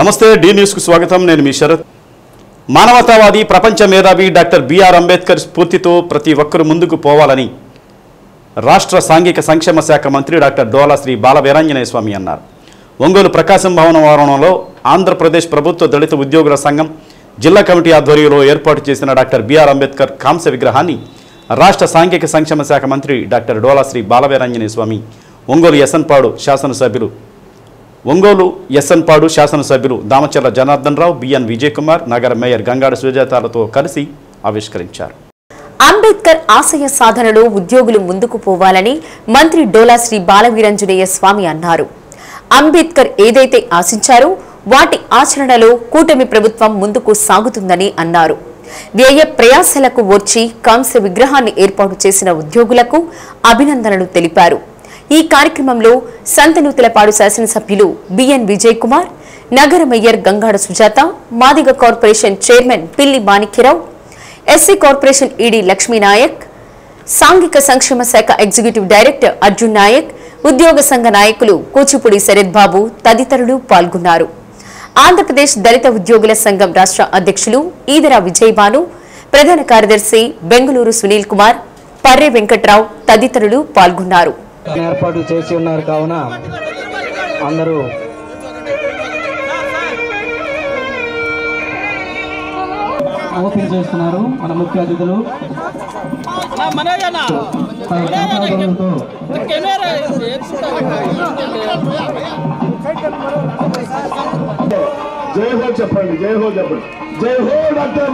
నమస్తే D news కు స్వాగతం నేను మీ శరత్ మానవతావాది ప్రపంచ మేధావి డాక్టర్ బిఆర్ అంబేద్కర్ స్ఫూర్తితో ప్రతి ఒక్కరూ ముందుకు పోవాలని రాష్ట్ర సాంఘిక సంక్షేమ శాఖ మంత్రి డాక్టర్ డోలా శ్రీ బాల వీరాంజనేయ స్వామి అన్నారు. ఒంగోలు ప్రకాశం భవన ఆవరణలో ఆంధ్రప్రదేశ్ ప్రభుత్వ దళిత ఉద్యోగుల సంఘం జిల్లా కమిటీ ఆధ్వర్యంలో ఏర్పాటు చేసిన డాక్టర్ బిఆర్ అంబేద్కర్ కాంస్య విగ్రహాన్ని రాష్ట్ర సాంఘిక సంక్షేమ శాఖ మంత్రి డాక్టర్ డోలా శ్రీ బాల వీరాంజనేయ స్వామి ఒంగోలు ఎస్ఎన్పాడు శాసనసభ్యులు దామచర్ల జనార్దన్ రావు, బిఎన్ విజయ్ కుమార్, నగర మేయర్ గంగాడ సుజాతలతో కలిసి ఆవిష్కరించారు. అంబేద్కర్ ఆశయ సాధనలో ఉద్యోగులు ముందుకు పోవాలని మంత్రి డోలా శ్రీ బాల వీరాంజనేయ స్వామి అన్నారు. అంబేద్కర్ ఏదైతే ఆశించారో వాటి ఆచరణలో కూటమి ప్రభుత్వం ముందుకు సాగుతుందని అన్నారు. వ్యయ ప్రయాసలకు ఓర్చి కాంస్య విగ్రహాన్ని ఏర్పాటు చేసిన ఉద్యోగులకు అభినందనలు తెలిపారు. ఈ కార్యక్రమంలో సంతనూతలపాడు శాసనసభ్యులు బిఎన్ విజయ్ కుమార్, నగర mayor Gangada Sujatha, Madiga corporation chairman Pilli Manikyarao, SC corporation ED Lakshminayak, సాంఘిక సంక్షేమ శాఖ ఎగ్జిక్యూటివ్ డైరెక్టర్ అర్జున్ నాయక్, ఉద్యోగ సంఘ నాయకులు కూచిపూడి శరత్ బాబు తదితరులు పాల్గొన్నారు. ఆంధ్రప్రదేశ్ దళిత ఉద్యోగుల సంఘం రాష్ట్ర అధ్యక్షులు ఈదర విజయభాను, ప్రధాన కార్యదర్శి బెంగళూరు సునీల్ కుమార్, పర్రె వెంకట్రావు తదితరులు పాల్గొన్నారు. ఏర్పాటు చేసి ఉన్నారు కావున అందరూ ఓపెన్ చేస్తున్నారు. మన ముఖ్య అతిథులు జై హో చెప్పండి, జై హో చెప్పండి. జై హో డాక్టర్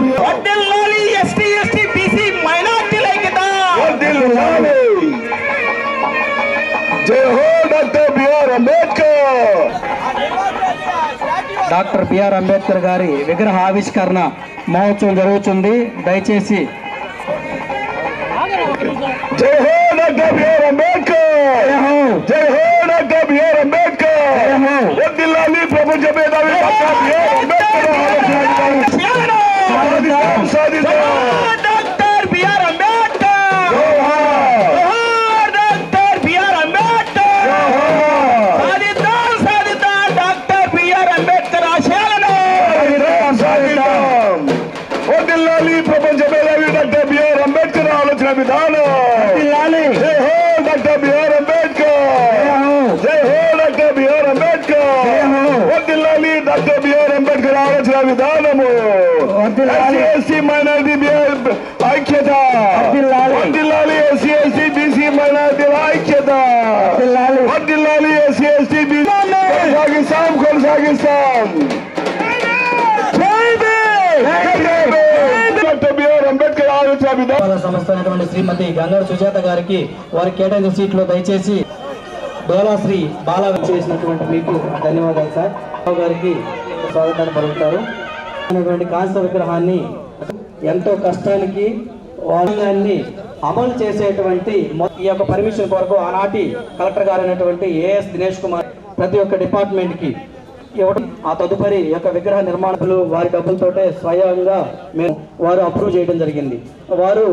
ఎస్టీ ఎస్టీ బీసీ మైనార్టీల ఐక్యత. జై హో doctor BR Ambedkar. Doctor BR Ambedkar గారి విగ్రహ ఆవిష్కరణ మహోత్సవం జరుగుతుంది. దయచేసి జై హో డాక్టర్ బిఆర్ అంబేద్కర్. జై హో డాక్టర్ బిఆర్ అంబేద్కర్. వదిలాలి ప్రపంచ మేధావి doctor BR Ambedkar. Doctor BR Ambedkar. Doctor BR Ambedkar. సాధిద్దాం డాక్టర్ బిఆర్ అంబేద్కర్ ఆశయాలను. వదిలాలి ప్రపంచ మేధావి డాక్టర్ బిఆర్ అంబేద్కర్ ఆలోచన విధానం. జై హో డాక్టర్ బిఆర్ అంబేద్కర్. జై హో డాక్టర్ బిఆర్ అంబేద్కర్. వదిలాలి డాక్టర్ బిఆర్ అంబేద్కర్ ఆలోచన విధానము. ఎస్సీ మైనారిటీ ఐక్యత. వదిలాలి ఎస్సీ ఎస్టీ బీసీ మైనారిటీల ఐక్యత. వదిలాలి ఎస్సీ ఎస్టీ బీసీ కొనసాగిస్తాం. డాక్టర్ బిఆర్ అంబేద్కర్ ఆలోచన విధానం. సంస్థ అయినటువంటి శ్రీమతి గంగాడ సుజాత గారికి వారి కేటాయించిన సీట్లో దయచేసి డోలా శ్రీ బాల చేసినటువంటి మీకు ధన్యవాదాలు సార్. గారికి స్వాగతాన్ని పలుకుతారు. కాంస్య విగ్రహాన్ని ఎంతో కష్టానికి వాదాన్ని అమలు చేసేటువంటి ఈ యొక్క పర్మిషన్ కొరకు ఆనాటి కలెక్టర్ గారు అయినటువంటి ఏఎస్ దినేష్ కుమార్ ప్రతి ఒక్క డిపార్ట్మెంట్ కి ఇవ్వడం, ఆ తదుపరి యొక్క విగ్రహ నిర్మాణాలు వారి డబ్బులతోటే స్వయంగా మేము వారు అప్రూవ్ చేయడం జరిగింది. వారు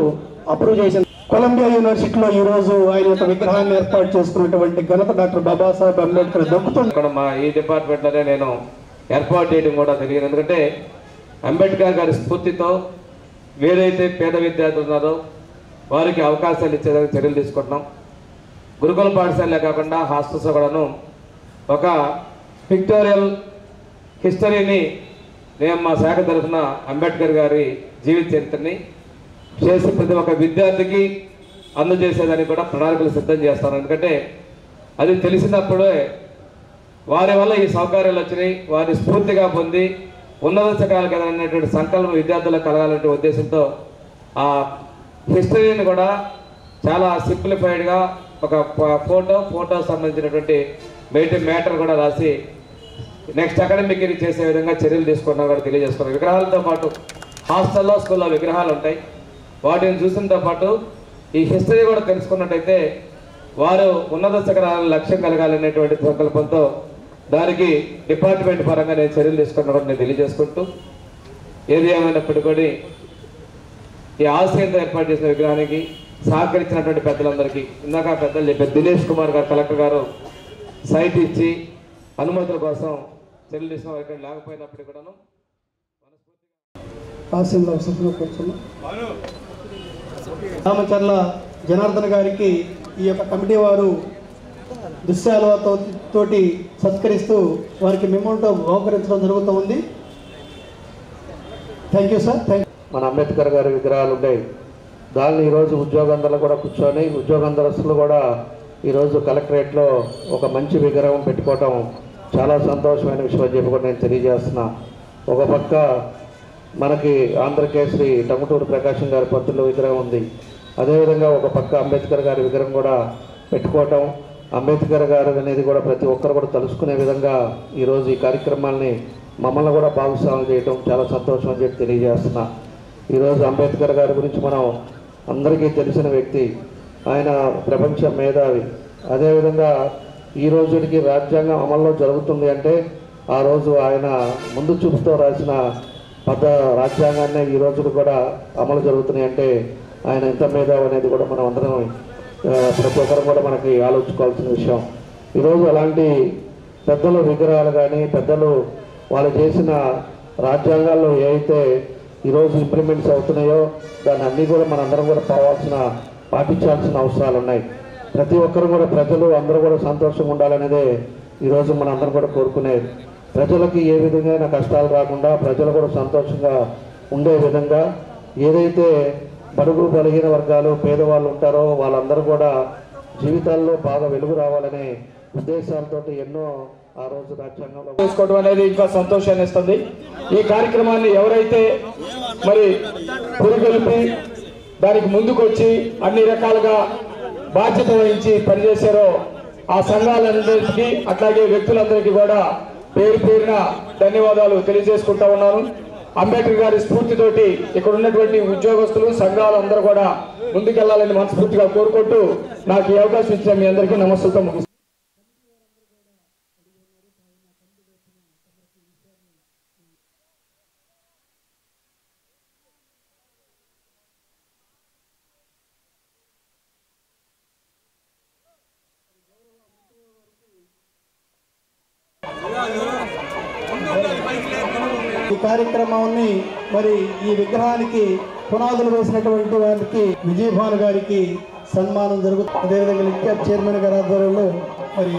అప్రూవ్ చేసిన కొలంబియా యూనివర్సిటీలో ఈ రోజు ఆయన యొక్క విగ్రహాన్ని ఏర్పాటు చేసుకున్నటువంటి ఘనత డాక్టర్ బాబాసాహెబ్ అంబేద్కర్ దక్కుతుంది. ఇక్కడ మా ఈ డిపార్ట్మెంట్లోనే నేను ఏర్పాటు చేయడం కూడా తెలియదు. ఎందుకంటే అంబేద్కర్ గారి స్ఫూర్తితో ఏదైతే పేద విద్యార్థులు ఉన్నారో వారికి అవకాశాలు ఇచ్చేదానికి చర్యలు తీసుకుంటున్నాం. గురుకుల పాఠశాలే కాకుండా హాస్టల్స్ కూడాను ఒక పిక్టోరియల్ హిస్టరీని నేను మా శాఖ తరఫున అంబేద్కర్ గారి జీవిత చరిత్రని చేసి ప్రతి ఒక్క విద్యార్థికి అందజేసేదానికి కూడా ప్రణాళికలు సిద్ధం చేస్తాను. ఎందుకంటే అది తెలిసినప్పుడే వారి వల్ల ఈ సౌకర్యాలు వచ్చినాయి, వారి స్ఫూర్తిగా పొంది ఉన్నత శిఖరాలకు ఎదగనేటువంటి సంకల్పం విద్యార్థులకు కలగాలనే ఉద్దేశంతో ఆ హిస్టరీని కూడా చాలా సింప్లిఫైడ్గా ఒక ఫోటో సంబంధించినటువంటి మ్యాటర్ కూడా రాసి నెక్స్ట్ అకాడమిక్ ఇయర్ చేసే విధంగా చర్యలు తీసుకున్నా కూడా తెలియజేసుకున్నాం. విగ్రహాలతో పాటు హాస్టల్లో స్కూల్లో విగ్రహాలు ఉంటాయి. వాటిని చూసినతో పాటు ఈ హిస్టరీ కూడా తెలుసుకున్నట్టయితే వారు ఉన్నత శిఖరాల లక్ష్యం కలగాలనేటువంటి సంకల్పంతో దానికి డిపార్ట్మెంట్ పరంగా నేను చర్యలు తీసుకున్నా కూడా నేను తెలియజేసుకుంటూ, ఏది ఏమైనప్పటికీ కూడా ఈ ఆశయంతో ఏర్పాటు చేసిన విగ్రహానికి సహకరించినటువంటి పెద్దలందరికీ, ఇందాక పెద్దలు చెప్పారు దినేష్ కుమార్ గారు కలెక్టర్ గారు సైట్ ఇచ్చి అనుమతుల కోసం చర్యలు తీసుకున్న ఇక్కడ లేకపోయినప్పుడు కూడాను రామచర్ల జనార్దన్ గారికి ఈ యొక్క కమిటీ వారు దుశ్శాలతోటి సత్కరిస్తూ వారికి మెమోంటో బహుకరించడం జరుగుతూ ఉంది. Thank you sir. మన అంబేద్కర్ గారి విగ్రహాలు ఉన్నాయి. దాన్ని ఈరోజు ఉద్యోగందరూ కూడా కూర్చొని ఉద్యోగందరస్తులు కూడా ఈరోజు కలెక్టరేట్లో ఒక మంచి విగ్రహం పెట్టుకోవటం చాలా సంతోషమైన విషయం అని చెప్పి కూడా నేను తెలియజేస్తున్నా. ఒక పక్క మనకి ఆంధ్రకేసరి టంగుటూరి ప్రకాశం గారి పంతుల విగ్రహం ఉంది. అదేవిధంగా ఒక పక్క అంబేద్కర్ గారి విగ్రహం కూడా పెట్టుకోవటం, అంబేద్కర్ గారు అనేది కూడా ప్రతి ఒక్కరు కూడా తలుసుకునే విధంగా ఈరోజు ఈ కార్యక్రమాల్ని మమ్మల్ని కూడా భాగస్వామ్యం చేయటం చాలా సంతోషం అని చెప్పి తెలియజేస్తున్నా. ఈరోజు అంబేద్కర్ గారి గురించి మనం అందరికీ తెలిసిన వ్యక్తి. ఆయన ప్రపంచ మేధావి. అదేవిధంగా ఈ రోజుకి రాజ్యాంగం అమల్లో జరుగుతుంది అంటే ఆ రోజు ఆయన ముందు చూపుతో రాసిన రాజ్యాంగాన్ని ఈ రోజులు కూడా అమలు జరుగుతున్నాయి అంటే ఆయన ఎంత మేధావి అనేది కూడా మనం అందరం ప్రతి ఒక్కరు కూడా మనకి ఆలోచించుకోవాల్సిన విషయం. ఈరోజు అలాంటి పెద్దల విగ్రహాలు కానీ పెద్దలు వాళ్ళు చేసిన రాజ్యాంగాల్లో ఏవైతే ఈరోజు ఇంప్లిమెంట్స్ అవుతున్నాయో దాన్ని అన్నీ కూడా మనందరం కూడా పాటించాల్సిన అవసరాలు ఉన్నాయి. ప్రతి ఒక్కరు కూడా ప్రజలు అందరూ కూడా సంతోషంగా ఉండాలనేదే ఈరోజు మనందరం కూడా కోరుకునేది. ప్రజలకి ఏ విధంగా కష్టాలు రాకుండా ప్రజలు కూడా సంతోషంగా ఉండే విధంగా ఏదైతే బడుగు బలహీన వర్గాలు పేదవాళ్ళు ఉంటారో వాళ్ళందరూ కూడా జీవితాల్లో బాగా వెలుగు రావాలనే ఉద్దేశాలతో ఎన్నో ఆ రోజు రాజ్యాంగంలో చేసుకోవడం అనేది ఇంకా సంతోషాన్ని ఇస్తుంది. ఈ కార్యక్రమాన్ని ఎవరైతే మరి పురుగొల్పి దానికి ముందుకు వచ్చి అన్ని రకాలుగా బాధ్యత వహించి పనిచేశారో ఆ సంఘాలందరికీ అట్లాగే వ్యక్తులందరికీ కూడా పేరు పేరున ధన్యవాదాలు తెలియజేసుకుంటా ఉన్నాను. అంబేద్కర్ గారి స్ఫూర్తితోటి ఇక్కడ ఉన్నటువంటి ఉద్యోగస్తులు సంఘాలు అందరూ కూడా ముందుకెళ్లాలని మనస్ఫూర్తిగా కోరుకుంటూ నాకు ఈ అవకాశం ఇచ్చిన మీ అందరికీ నమస్సులతో ముగిస్తున్నాను. ఈ కార్యక్రమాన్ని మరి ఈ విగ్రహానికి పునాదులు వేసినటువంటి వారికి విజయభాను గారికి సన్మానం జరుగుతుంది. అదేవిధంగా లింకప్ చైర్మన్ గారి ఆధ్వర్యంలో మరి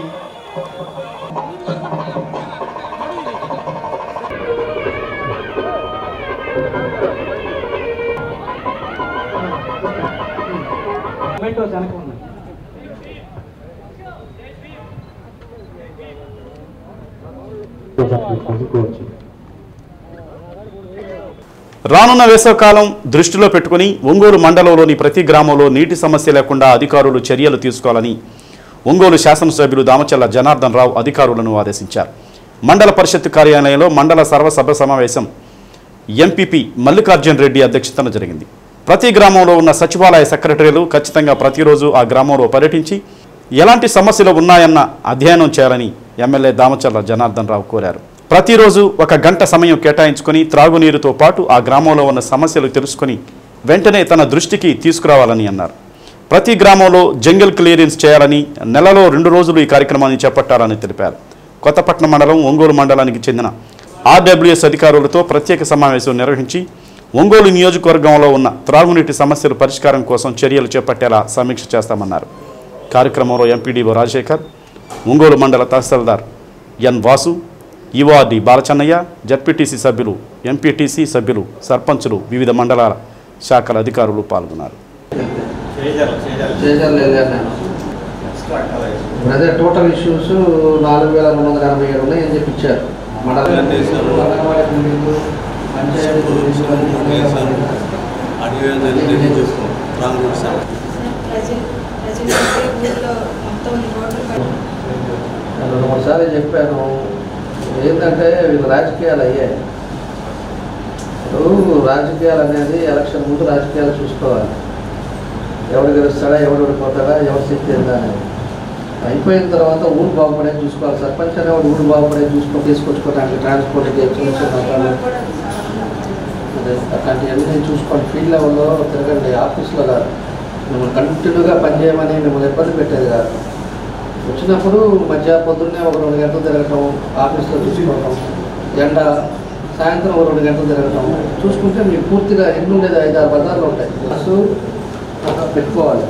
రానున్న వేసవికాలం దృష్టిలో పెట్టుకుని ఒంగోలు మండలంలోని ప్రతి గ్రామంలో నీటి సమస్య లేకుండా అధికారులు చర్యలు తీసుకోవాలని ఒంగోలు శాసనసభ్యులు దామచర్ల జనార్దన్ రావు అధికారులను ఆదేశించారు. మండల పరిషత్ కార్యాలయంలో మండల సర్వసభ్య సమావేశం ఎంపీపీ మల్లికార్జున రెడ్డి అధ్యక్షతన జరిగింది. ప్రతి గ్రామంలో ఉన్న సచివాలయ సెక్రటరీలు ఖచ్చితంగా ప్రతిరోజు ఆ గ్రామంలో పర్యటించి ఎలాంటి సమస్యలు ఉన్నాయన్న అధ్యయనం చేయాలని ఎమ్మెల్యే దామచర్ల జనార్దన్ రావు కోరారు. ప్రతిరోజు 1 గంట సమయం కేటాయించుకొని త్రాగునీరుతో పాటు ఆ గ్రామంలో ఉన్న సమస్యలు తెలుసుకొని వెంటనే తన దృష్టికి తీసుకురావాలని అన్నారు. ప్రతి గ్రామంలో జంగిల్ క్లియరెన్స్ చేయాలని, నెలలో 2 రోజులు ఈ కార్యక్రమాన్ని చేపట్టాలని తెలిపారు. కొత్తపట్నం మండలం ఒంగోలు మండలానికి చెందిన ఆర్డబ్ల్యూఎస్ అధికారులతో ప్రత్యేక సమావేశం నిర్వహించి ఒంగోలు నియోజకవర్గంలో ఉన్న త్రాగునీటి సమస్యల పరిష్కారం కోసం చర్యలు చేపట్టేలా సమీక్ష చేస్తామన్నారు. కార్యక్రమంలో ఎంపీడీఓ రాజశేఖర్, ఒంగోలు మండల తహసీల్దార్ ఎన్ వాసు, ఈఓఆర్డి బాలచన్నయ్య, జడ్పీటీసీ సభ్యులు, ఎంపీటీసీ సభ్యులు, సర్పంచులు, వివిధ మండలాల శాఖల అధికారులు పాల్గొన్నారు. టోటల్ ఇష్యూస్ 4247 ఉన్నాయి అని చెప్పి ఇచ్చారు. ఒకసారి చెప్పాను ఏంటంటే వీళ్ళు రాజకీయాలు అయ్యాయి. ఇప్పుడు రాజకీయాలు అనేది ఎలక్షన్ ముందు రాజకీయాలు చూసుకోవాలి. ఎవరు గెలుస్తాడా, ఎవరు ఓడిపోతాడా, ఎవరు శక్తి ఏందా అనేది అయిపోయిన తర్వాత ఊరు బాగుపడేది చూసుకోవాలి. సర్పంచ్ అనేవాడు ఊరు బాగుపడేది తీసుకొచ్చుకోవడానికి ట్రాన్స్పోర్ట్ అట్లాంటివన్నీ చూసుకోండి. ఫీల్డ్ లెవెల్లో తిరగండి, ఆఫీస్లో కాదు. మిమ్మల్ని కంటిన్యూగా పనిచేయమని మిమ్మల్ని ఇబ్బంది పెట్టేది కాదు. వచ్చినప్పుడు పొద్దున్నే ఒక 2 గంటలు తిరగటం, ఆఫీస్లో చూసుకోవటం, ఎండ సాయంత్రం ఒక 2 గంటలు తిరగటం చూసుకుంటే మీకు పూర్తిగా ఎన్ని ఉండేది 5-6 బజార్లు ఉంటాయి. బస్సు పెట్టుకోవాలి.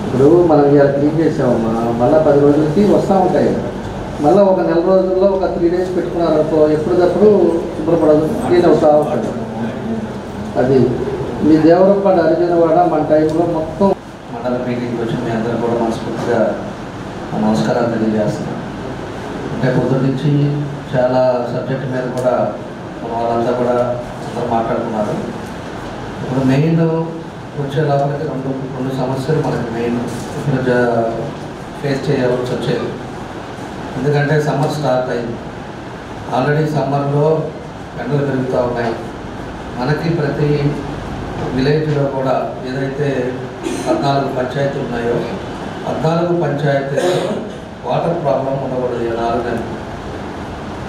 ఇప్పుడు మనం ఇలా క్లీన్ చేసామమ్మా, మళ్ళీ 10 రోజులకి వస్తూ ఉంటాయి. మళ్ళీ ఒక నెల రోజుల్లో ఒక 3 డేస్ పెట్టుకున్నారనుకో ఎప్పటికప్పుడు శుభ్రపడదు, క్లీన్ అవుతూ ఉంటుంది. అది మీ దేవరపాడు అరిజనవాడ మన టైంలో మొత్తం మండల మీటింగ్కి వచ్చి మీ అందరూ కూడా మనస్ఫూర్తిగా నమస్కారాలు తెలియజేస్తున్నాం. అంటే పొద్దున్న నుంచి చాలా సబ్జెక్ట్ మీద కూడా మన వాళ్ళంతా కూడా అందరూ మాట్లాడుకున్నారు. ఇప్పుడు మెయిన్ వచ్చే లోపలికి రెండు సమస్యలు మనకి మెయిన్ ఇప్పుడు ఫేస్ చేయవలసి వచ్చేది. ఎందుకంటే సమ్మర్ స్టార్ట్ అయింది. ఆల్రెడీ సమ్మర్లో ఎండలు పెరుగుతూ ఉన్నాయి. మనకి ప్రతి విలేజ్లో కూడా ఏదైతే 14 పంచాయతీలు ఉన్నాయో 14 పంచాయతీలో వాటర్ ప్రాబ్లం ఉండకూడదు. 4 నెలలు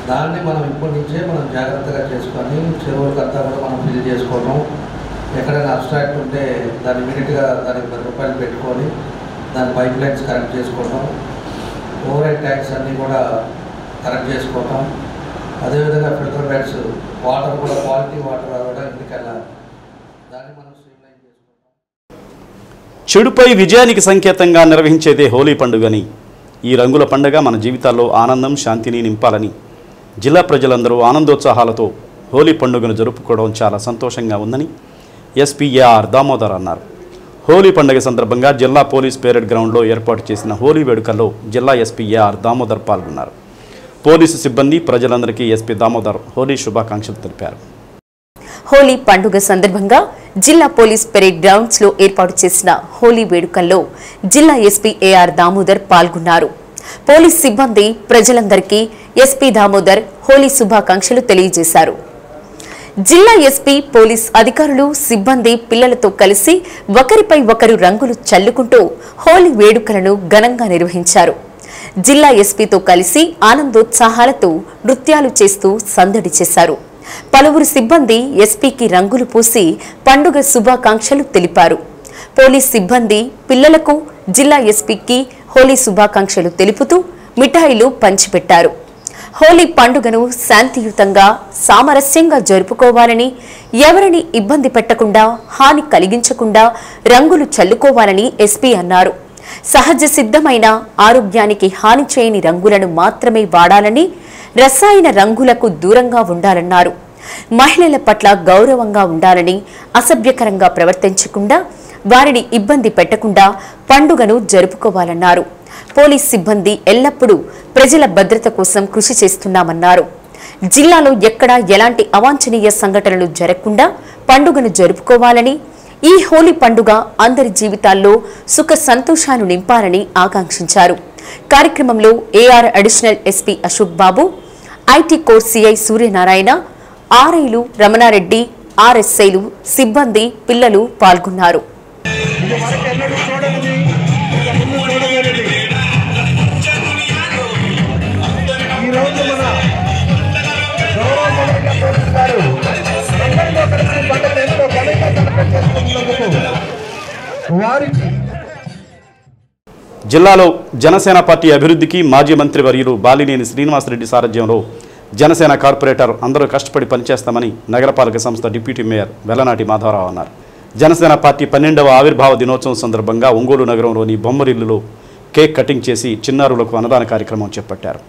దాన్ని మనం ఇప్పటి నుంచే మనం జాగ్రత్తగా చేసుకొని చెరువులకంతా కూడా మనం ఫిల్ చేసుకోవడం, ఎక్కడైనా అబ్స్ట్రాక్ట్ ఉంటే దాన్ని ఇమీడియట్గా దానికి 10 రూపాయలు పెట్టుకొని దాని పైప్ లైన్స్ కరెక్ట్ చేసుకోవటం, ఓవర్ హెడ్ ట్యాంక్స్ అన్నీ కూడా కరెక్ట్ చేసుకోవటం, అదేవిధంగా ఫిల్టర్ బెడ్స్ వాటర్ కూడా క్వాలిటీ వాటర్ కూడా ఇంటికి వెళ్ళాలి. దాన్ని మనం స్ట్రీమ్లైన్ చేసుకుంటాం. చెడుపై విజయానికి సంకేతంగా నిర్వహించేదే హోలీ పండుగని, ఈ రంగుల పండుగ మన జీవితాల్లో ఆనందం శాంతిని నింపాలని జిల్లా ప్రజలందరూ ఆనందోత్సాహాలతో హోలీ పండుగను జరుపుకోవడం చాలా సంతోషంగా ఉందని ఎస్పీ ఏఆర్ దామోదర్ అన్నారు. హోలీ పండుగ సందర్భంగా జిల్లా పోలీస్ పెరేడ్ గ్రౌండ్లో ఏర్పాటు చేసిన హోలీ వేడుకల్లో జిల్లా ఎస్పీ ఏఆర్ దామోదర్ పాల్గొన్నారు. పోలీసు సిబ్బంది ప్రజలందరికీ ఎస్పీ దామోదర్ హోలీ శుభాకాంక్షలు తెలిపారు. హోలీ పండుగ సందర్భంగా జిల్లా పోలీస్ పెరేడ్ గ్రౌండ్స్ లో ఏర్పాటు చేసిన హోలీ వేడుకల్లో జిల్లా ఎస్పీ ఏఆర్ దామోదర్ పాల్గొన్నారు. పోలీస్ సిబ్బంది ప్రజలందరికీ ఎస్పీ దామోదర్ హోలీ శుభాకాంక్షలు తెలియజేశారు. జిల్లా ఎస్పీ పోలీస్ అధికారులు సిబ్బంది పిల్లలతో కలిసి ఒకరిపై ఒకరు రంగులు చల్లుకుంటూ హోలీ వేడుకలను ఘనంగా నిర్వహించారు. జిల్లా ఎస్పీతో కలిసి ఆనందోత్సాహాలతో నృత్యాలు చేస్తూ సందడి చేశారు. పలువురు సిబ్బంది ఎస్పీకి రంగులు పూసి పండుగ శుభాకాంక్షలు తెలిపారు. పోలీస్ సిబ్బంది పిల్లలకు జిల్లా ఎస్పీకి హోలీ శుభాకాంక్షలు తెలుపుతూ మిఠాయిలు పంచిపెట్టారు. హోలీ పండుగను శాంతియుతంగా సామరస్యంగా జరుపుకోవాలని, ఎవరిని ఇబ్బంది పెట్టకుండా హాని కలిగించకుండా రంగులు చల్లుకోవాలని ఎస్పీ అన్నారు. సహజ సిద్ధమైన ఆరోగ్యానికి హాని చేయని రంగులను మాత్రమే వాడాలని, రసాయన రంగులకు దూరంగా ఉండాలన్నారు. మహిళల పట్ల గౌరవంగా ఉండాలని, అసభ్యకరంగా ప్రవర్తించకుండా వారిని ఇబ్బంది పెట్టకుండా పండుగను జరుపుకోవాలన్నారు. పోలీస్ సిబ్బంది ఎల్లప్పుడూ ప్రజల భద్రత కోసం కృషి చేస్తున్నామన్నారు. జిల్లాలో ఎక్కడా ఎలాంటి అవాంఛనీయ సంఘటనలు జరగకుండా పండుగను జరుపుకోవాలని, ఈ హోలీ పండుగ అందరి జీవితాల్లో సుఖ సంతోషాలు నింపాలని ఆకాంక్షించారు. కార్యక్రమంలో AR additional SP Ashok Babu, IT core CI Suryanarayana, ఆర్ఐలు రమణారెడ్డి, ఆర్ఎస్ఐలు, సిబ్బంది, పిల్లలు పాల్గొన్నారు. జిల్లాలో జనసేన పార్టీ అభివృద్ధికి మాజీ మంత్రి వర్యులు బాలినేని శ్రీనివాసరెడ్డి సారథ్యంలో జనసేన కార్పొరేటర్ అందరూ కష్టపడి పనిచేస్తామని నగరపాలక సంస్థ డిప్యూటీ మేయర్ వెల్లనాటి మాధవరావు అన్నారు. జనసేన పార్టీ 12వ ఆవిర్భావ దినోత్సవం సందర్భంగా ఒంగోలు నగరంలోని బొమ్మరిల్లులో కేక్ కటింగ్ చేసి చిన్నారులకు అన్నదాన కార్యక్రమం చేపట్టారు.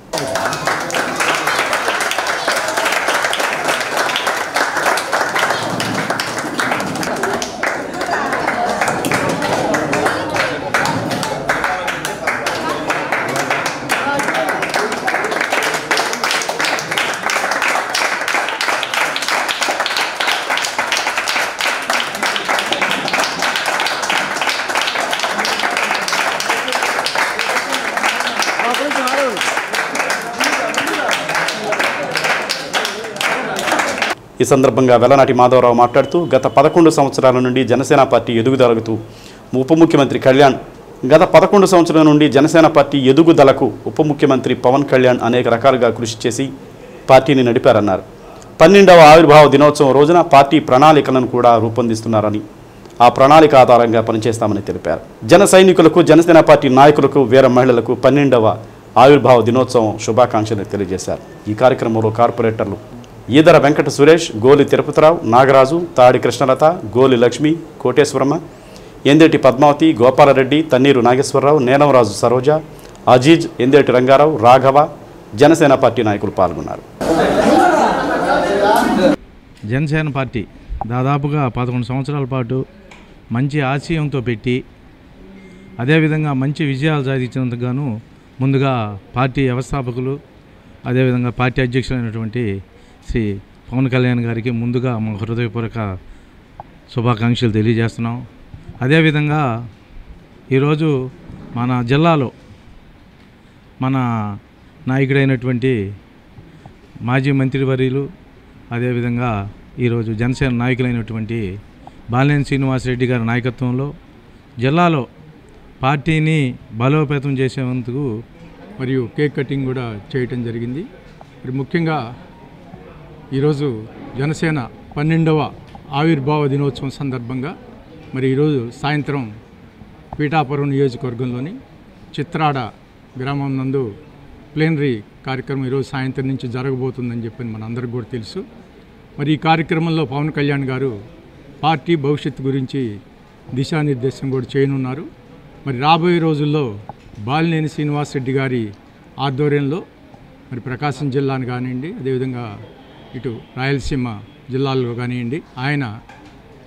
ఈ సందర్భంగా వెల్లనాటి మాధవరావు మాట్లాడుతూ గత 11 సంవత్సరాల నుండి జనసేన పార్టీ ఎదుగుదలకు ఉప ముఖ్యమంత్రి ఉప ముఖ్యమంత్రి పవన్ కళ్యాణ్ అనేక రకాలుగా కృషి చేసి పార్టీని నడిపారన్నారు. 12వ ఆవిర్భావ దినోత్సవం రోజున పార్టీ ప్రణాళికలను కూడా రూపొందిస్తున్నారని, ఆ ప్రణాళిక ఆధారంగా పనిచేస్తామని తెలిపారు. జన సైనికులకు, జనసేన పార్టీ నాయకులకు, వీర మహిళలకు 12వ ఆవిర్భావ దినోత్సవం శుభాకాంక్షలు తెలియజేశారు. ఈ కార్యక్రమంలో కార్పొరేటర్లు ఈదర వెంకట సురేష్, గోలి తిరుపతిరావు, నాగరాజు, తాడి కృష్ణలత, గోలి లక్ష్మి, కోటేశ్వరమ్మ, ఎందేటి పద్మావతి, గోపాలరెడ్డి, తన్నీరు నాగేశ్వరరావు, నేలంరాజు సరోజ, అజీజ్, ఎందేటి రంగారావు, రాఘవ, జనసేన పార్టీ నాయకులు పాల్గొన్నారు. జనసేన పార్టీ దాదాపుగా 11 సంవత్సరాల పాటు మంచి ఆశయంతో పెట్టి అదేవిధంగా మంచి విజయాలు సాధించినందుకు గాను ముందుగా పార్టీ వ్యవస్థాపకులు అదేవిధంగా పార్టీ అధ్యక్షులైనటువంటి శ్రీ పవన్ కళ్యాణ్ గారికి ముందుగా మా హృదయపూర్వక శుభాకాంక్షలు తెలియజేస్తున్నాం. అదేవిధంగా ఈరోజు మన జిల్లాలో మన నాయకుడైనటువంటి మాజీ మంత్రివర్యులు అదేవిధంగా ఈరోజు జనసేన నాయకులైనటువంటి బాలినేని శ్రీనివాసరెడ్డి గారి నాయకత్వంలో జిల్లాలో పార్టీని బలోపేతం చేసేందుకు మరియు కేక్ కటింగ్ కూడా చేయటం జరిగింది. మరి ముఖ్యంగా ఈరోజు జనసేన 12వ ఆవిర్భావ దినోత్సవం సందర్భంగా మరి ఈరోజు సాయంత్రం పీఠాపురం నియోజకవర్గంలోని చిత్రాడ గ్రామం నందు ప్లేనరీ కార్యక్రమం ఈరోజు సాయంత్రం నుంచి జరగబోతుందని చెప్పి మనందరికీ కూడా తెలుసు. మరి ఈ కార్యక్రమంలో పవన్ కళ్యాణ్ గారు పార్టీ భవిష్యత్తు గురించి దిశానిర్దేశం కూడా చేయనున్నారు. మరి రాబోయే రోజుల్లో బాలినేని శ్రీనివాసరెడ్డి గారి ఆధ్వర్యంలో మరి ప్రకాశం జిల్లాను కానివ్వండి అదేవిధంగా ఇటు రాయలసీమ జిల్లాల్లో కానివ్వండి ఆయన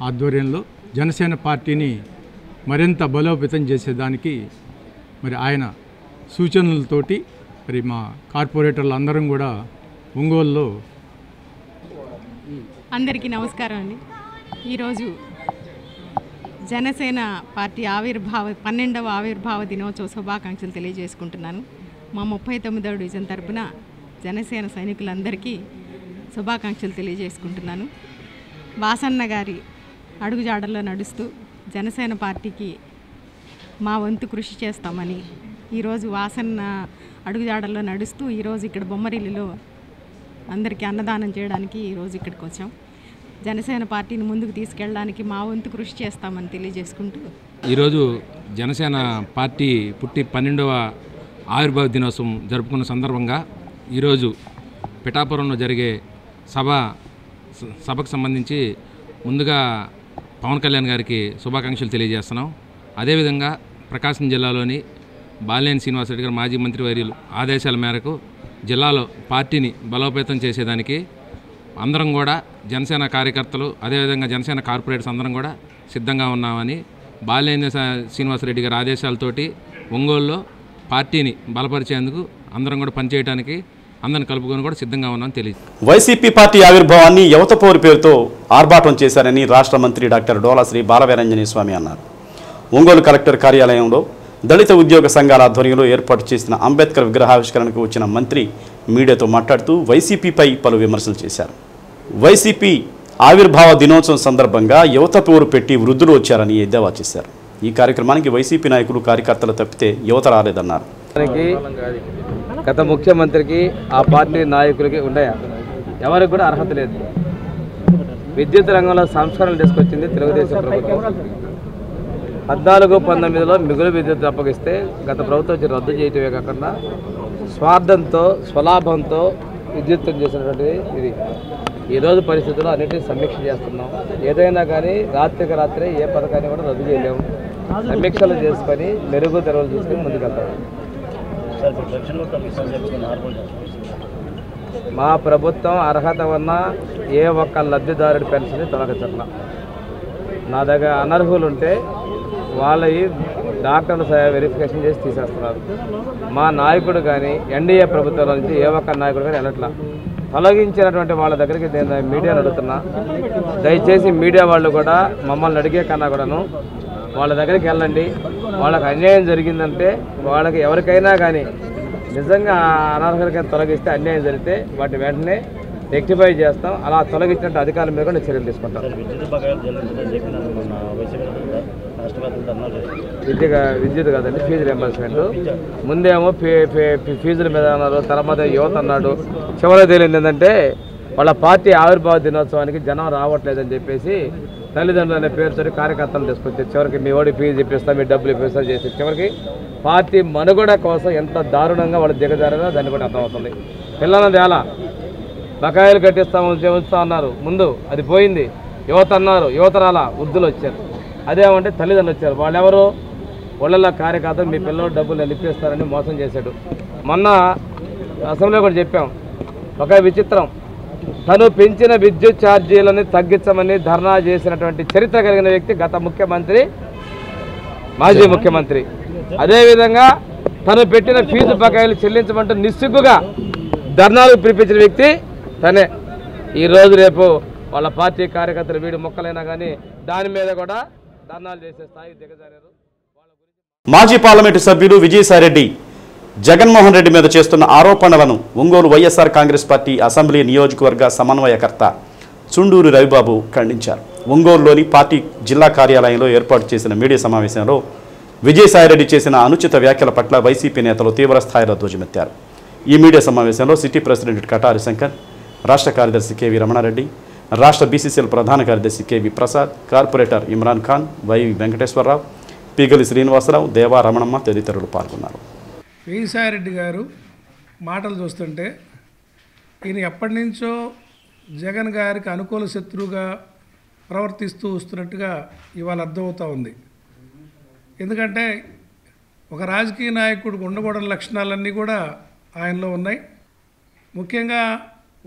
ఆధ్వర్యంలో జనసేన పార్టీని మరింత బలోపేతం చేసేదానికి మరి ఆయన సూచనలతోటి మరి మా కార్పొరేటర్లు అందరం కూడా ఒంగోలులో. అందరికీ నమస్కారం అండి. ఈరోజు జనసేన పార్టీ 12వ ఆవిర్భావ దినోత్సవ శుభాకాంక్షలు తెలియజేసుకుంటున్నాను. మా 39వ డివిజన్ తరపున జనసేన సైనికులందరికీ శుభాకాంక్షలు తెలియజేసుకుంటున్నాను. వాసన్న గారి అడుగుజాడల్లో నడుస్తూ జనసేన పార్టీకి మా వంతు కృషి చేస్తామని ఈరోజు వాసన్న అడుగుజాడల్లో నడుస్తూ ఈరోజు ఇక్కడ బొమ్మరిల్లులో అందరికీ అన్నదానం చేయడానికి ఈరోజు ఇక్కడికి వచ్చాం. జనసేన పార్టీని ముందుకు తీసుకెళ్ళడానికి మా వంతు కృషి చేస్తామని తెలియజేసుకుంటూ ఈరోజు జనసేన పార్టీ పుట్టి 12వ ఆవిర్భావ దినోత్సవం జరుపుకున్న సందర్భంగా ఈరోజు పిఠాపురంలో జరిగే సభకు సంబంధించి ముందుగా పవన్ కళ్యాణ్ గారికి శుభాకాంక్షలు తెలియజేస్తున్నాం. అదేవిధంగా ప్రకాశం జిల్లాలోని బాలినేని శ్రీనివాసరెడ్డి గారు మాజీ మంత్రివర్యులు ఆదేశాల మేరకు జిల్లాలో పార్టీని బలోపేతం చేసేదానికి అందరం కూడా జనసేన కార్యకర్తలు అదేవిధంగా జనసేన కార్పొరేటర్స్ అందరం కూడా సిద్ధంగా ఉన్నామని బాలినేని శ్రీనివాసరెడ్డి గారి ఆదేశాలతోటి ఒంగోలులో పార్టీని బలపరిచేందుకు అందరం కూడా పనిచేయడానికి అందరిని కలుపుకొని కూడా సిద్ధంగా ఉన్నామని తెలియదు. వైసీపీ పార్టీ ఆవిర్భావాన్ని యువత పోరు పేరుతో ఆర్భాటం చేశారని రాష్ట్ర మంత్రి డాక్టర్ డోలా శ్రీ బాలవీరాంజనేయ స్వామి అన్నారు. ఒంగోలు కలెక్టర్ కార్యాలయంలో దళిత ఉద్యోగ సంఘాల ఆధ్వర్యంలో ఏర్పాటు చేసిన అంబేద్కర్ విగ్రహావిష్కరణకు వచ్చిన మంత్రి మీడియాతో మాట్లాడుతూ వైసీపీపై పలు విమర్శలు చేశారు. వైసీపీ ఆవిర్భావ దినోత్సవం సందర్భంగా యువత పోరు పెట్టి వృద్ధులు వచ్చారని ఎద్దేవా చేశారు. ఈ కార్యక్రమానికి వైసీపీ నాయకులు కార్యకర్తలు తప్పితే యువత రాలేదన్నారు. గత ముఖ్యమంత్రికి ఆ పార్టీ నాయకులకి ఉన్నాయా? ఎవరికి కూడా అర్హత లేదు. విద్యుత్ రంగంలో సంస్కరణలు తీసుకొచ్చింది తెలుగుదేశం ప్రభుత్వం. 14-19లో మిగులు విద్యుత్ అప్పగిస్తే గత ప్రభుత్వం రద్దు చేయటమే కాకుండా స్వార్థంతో స్వలాభంతో విద్యుత్తును చేసినటువంటిది ఇది. ఈరోజు పరిస్థితుల్లో అన్నింటినీ సమీక్ష చేస్తున్నాం. ఏదైనా కానీ రాత్రికి రాత్రే ఏ పథకాన్ని కూడా రద్దు చేయలేము. సమీక్షలు చేసుకొని మెరుగుదలలు చూసుకొని ముందుకెళ్తాం. మా ప్రభుత్వం అర్హత ఉన్న ఏ ఒక్క లబ్ధిదారుడి పెన్షన్ తొలగించట్లా. నా దగ్గర అనర్హులు ఉంటే వాళ్ళవి డాక్టర్లు వెరిఫికేషన్ చేసి తీసేస్తున్నారు. మా నాయకుడు కానీ ఎన్డీఏ ప్రభుత్వం నుంచి ఏ ఒక్క నాయకుడు కానీ వెళ్ళట్లా. తొలగించినటువంటి వాళ్ళ దగ్గరికి నేను మీడియాను అడుగుతున్నా, దయచేసి మీడియా వాళ్ళు కూడా మమ్మల్ని అడిగే కన్నా కూడాను వాళ్ళ దగ్గరికి వెళ్ళండి. వాళ్ళకి అన్యాయం జరిగిందంటే వాళ్ళకి ఎవరికైనా కానీ నిజంగా అనర్హులకైనా తొలగిస్తే అన్యాయం జరిగితే వాటి వెంటనే రెక్టిఫై చేస్తాం. అలా తొలగించినట్టు అధికారుల మీద కూడా చర్యలు తీసుకుంటాం. విద్యుత్ కాదండి, ఫీజు రియంబర్స్మెంట్. ముందేమో ఫీజుల మీద అన్నారు, తర్వాత యువత అన్నాడు. చివరికి తేలింది ఏంటంటే వాళ్ళ పార్టీ ఆవిర్భావ దినోత్సవానికి జనం రావట్లేదని చెప్పేసి తల్లిదండ్రులు అనే పేరుతో కార్యకర్తలు తీసుకొచ్చి చివరికి మీ ఓడి ఫీజు ఇప్పిస్తా, మీ డబ్బులు ఇప్పిస్తా చేసి చివరికి పార్టీ మనుగడ కోసం ఎంత దారుణంగా వాళ్ళు దిగజారో దాన్ని కూడా అర్థమవుతుంది. పిల్లలది ఎలా బకాయిలు కట్టిస్తాము ఉంచుతా అన్నారు, ముందు అది పోయింది. యువత అన్నారు, యువత రాలా, వృద్ధులు వచ్చారు. అదేమంటే తల్లిదండ్రులు వచ్చారు. వాళ్ళెవరు? వాళ్ళ కార్యకర్తలు మీ పిల్లలు డబ్బులు నిలిపిస్తారని మోసం చేశాడు. మొన్న అసెంబ్లీలో కూడా చెప్పాం, ఒక విచిత్రం, తను పెంచిన విద్యుత్ ఛార్జీలను తగ్గించమని ధర్నా చేసినటువంటి చరిత్ర కలిగిన వ్యక్తి గత ముఖ్యమంత్రి, మాజీ ముఖ్యమంత్రి. అదేవిధంగా తను పెట్టిన ఫీజు బకాయిలు చెల్లించమంటూ నిస్సిగ్గుగా ధర్నాలు పిలిపించిన వ్యక్తి తనే. ఈరోజు రేపు వాళ్ళ పార్టీ కార్యకర్తలు వీడు మొక్కలైనా కానీ దాని మీద కూడా ధర్నాలు చేసే స్థాయికి దిగజారారు. మాజీ పార్లమెంటు సభ్యులు విజయసాయిరెడ్డి జగన్మోహన్ రెడ్డి మీద చేస్తున్న ఆరోపణలను ఒంగోలు వైఎస్ఆర్ కాంగ్రెస్ పార్టీ అసెంబ్లీ నియోజకవర్గ సమన్వయకర్త చుండూరు రవిబాబు ఖండించారు. ఒంగోలులోని పార్టీ జిల్లా కార్యాలయంలో ఏర్పాటు చేసిన మీడియా సమావేశంలో విజయసాయిరెడ్డి చేసిన అనుచిత వ్యాఖ్యల పట్ల వైసీపీ నేతలు తీవ్ర స్థాయిలో ధ్వజమెత్తారు. ఈ మీడియా సమావేశంలో సిటీ ప్రెసిడెంట్ కటారి శంకర్, రాష్ట్ర కార్యదర్శి కేవీ రమణారెడ్డి, రాష్ట్ర బీసీసీఎల్ ప్రధాన కార్యదర్శి KV Prasad, corporator Imran Khan, Y Venkateswararao, Pigali Srinivasarao, Deva Ramanamma తదితరులు పాల్గొన్నారు. విజయసాయిరెడ్డి గారు మాటలు చూస్తుంటే ఈయన ఎప్పటి నుంచో జగన్ గారికి అనుకూల శత్రువుగా ప్రవర్తిస్తూ వస్తున్నట్టుగా ఇవాళ అర్థమవుతూ ఉంది. ఎందుకంటే ఒక రాజకీయ నాయకుడికి ఉండకూడని లక్షణాలన్నీ కూడా ఆయనలో ఉన్నాయి. ముఖ్యంగా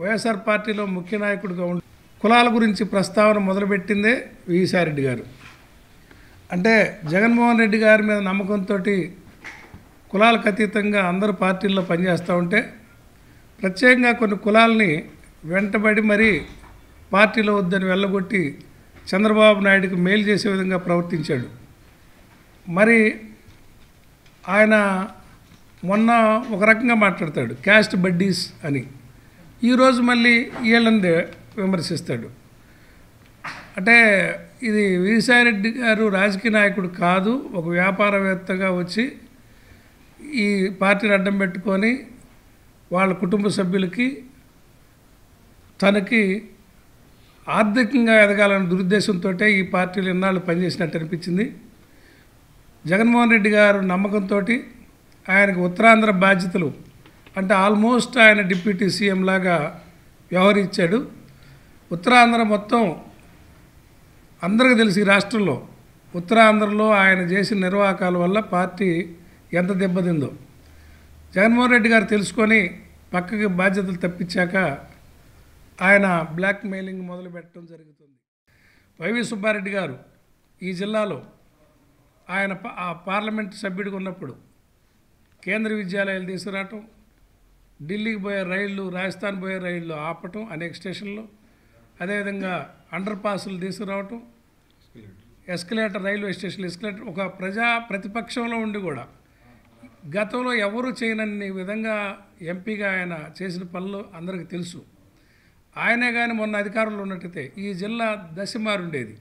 వైఎస్ఆర్ పార్టీలో ముఖ్య నాయకుడిగా ఉండి కులాల గురించి ప్రస్తావన మొదలుపెట్టిందే విజయసాయిరెడ్డి గారు. అంటే జగన్మోహన్ రెడ్డి గారి మీద నమ్మకంతో కులాలకు అతీతంగా అందరూ పార్టీల్లో పనిచేస్తూ ఉంటే ప్రత్యేకంగా కొన్ని కులాలని వెంటబడి మరీ పార్టీలో వద్దని వెళ్ళగొట్టి చంద్రబాబు నాయుడుకి మేలు చేసే విధంగా ప్రవర్తించాడు. మరి ఆయన మొన్న ఒక రకంగా మాట్లాడతాడు, క్యాస్ట్ బడ్డీస్ అని. ఈరోజు మళ్ళీ వీళ్ళని విమర్శిస్తాడు. అంటే ఇది విజయసాయిరెడ్డి గారు రాజకీయ నాయకుడు కాదు, ఒక వ్యాపారవేత్తగా వచ్చి ఈ పార్టీని అడ్డం పెట్టుకొని వాళ్ళ కుటుంబ సభ్యులకి తనకి ఆర్థికంగా ఎదగాలన్న దురుద్దేశంతో ఈ పార్టీలు ఇన్నాళ్ళు పనిచేసినట్టు అనిపించింది. జగన్మోహన్ రెడ్డి గారు నమ్మకంతో ఆయనకు ఉత్తరాంధ్ర బాధ్యతలు అంటే ఆల్మోస్ట్ ఆయన డిప్యూటీ సీఎం లాగా వ్యవహరించాడు. ఉత్తరాంధ్ర మొత్తం అందరికీ తెలిసి రాష్ట్రంలో ఉత్తరాంధ్రలో ఆయన చేసిన నిర్వాహకాల వల్ల పార్టీ ఎంత దెబ్బతిందో జగన్మోహన్ రెడ్డి గారు తెలుసుకొని పక్కకి బాధ్యతలు తప్పించాక ఆయన బ్లాక్ మెయిలింగ్ మొదలు పెట్టడం జరుగుతుంది. వైవి సుబ్బారెడ్డి గారు ఈ జిల్లాలో ఆయన ఆ పార్లమెంట్ సభ్యుడిగా ఉన్నప్పుడు కేంద్ర విద్యాలయాలు తీసుకురావటం, ఢిల్లీకి పోయే రైళ్లు, రాజస్థాన్ పోయే రైళ్లు ఆపటం అనేక స్టేషన్లో, అదేవిధంగా అండర్ పాసులు తీసుకురావటం, ఎస్కలేటర్ రైల్వే స్టేషన్లు ఎస్కలేటర్ ఒక ప్రతిపక్షంలో ఉండి కూడా గతంలో ఎవరు చేయనన్ని విధంగా ఎంపీగా ఆయన చేసిన పనులు అందరికీ తెలుసు. ఆయనే కానీ మొన్న అధికారంలో ఉన్నట్టయితే ఈ జిల్లా దశమారుండేది.